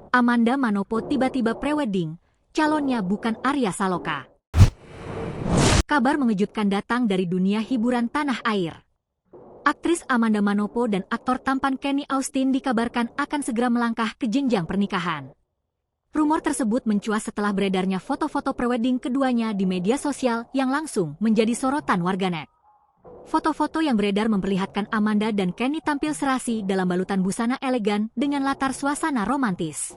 Amanda Manopo tiba-tiba prewedding, calonnya bukan Arya Saloka. Kabar mengejutkan datang dari dunia hiburan tanah air. Aktris Amanda Manopo dan aktor tampan Kenny Austin dikabarkan akan segera melangkah ke jenjang pernikahan. Rumor tersebut mencuat setelah beredarnya foto-foto prewedding keduanya di media sosial yang langsung menjadi sorotan warganet. Foto-foto yang beredar memperlihatkan Amanda dan Kenny tampil serasi dalam balutan busana elegan dengan latar suasana romantis.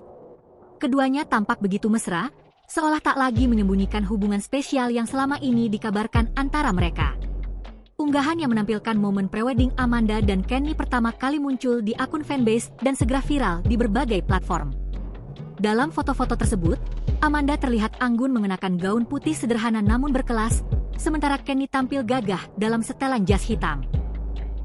Keduanya tampak begitu mesra, seolah tak lagi menyembunyikan hubungan spesial yang selama ini dikabarkan antara mereka. Unggahan yang menampilkan momen prewedding Amanda dan Kenny pertama kali muncul di akun fanbase dan segera viral di berbagai platform. Dalam foto-foto tersebut, Amanda terlihat anggun mengenakan gaun putih sederhana namun berkelas, sementara Kenny tampil gagah dalam setelan jas hitam.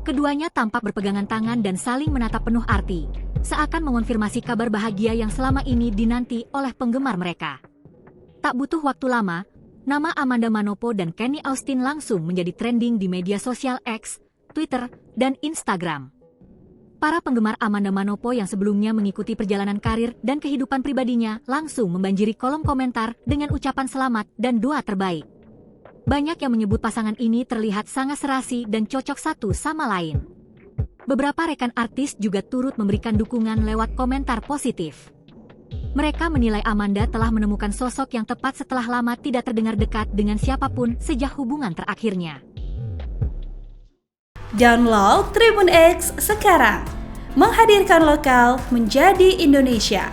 Keduanya tampak berpegangan tangan dan saling menatap penuh arti, seakan mengonfirmasi kabar bahagia yang selama ini dinanti oleh penggemar mereka. Tak butuh waktu lama, nama Amanda Manopo dan Kenny Austin langsung menjadi trending di media sosial X, Twitter, dan Instagram. Para penggemar Amanda Manopo yang sebelumnya mengikuti perjalanan karir dan kehidupan pribadinya langsung membanjiri kolom komentar dengan ucapan selamat dan doa terbaik. Banyak yang menyebut pasangan ini terlihat sangat serasi dan cocok satu sama lain. Beberapa rekan artis juga turut memberikan dukungan lewat komentar positif. Mereka menilai Amanda telah menemukan sosok yang tepat setelah lama tidak terdengar dekat dengan siapapun sejak hubungan terakhirnya. Download Tribun X sekarang, menghadirkan lokal menjadi Indonesia.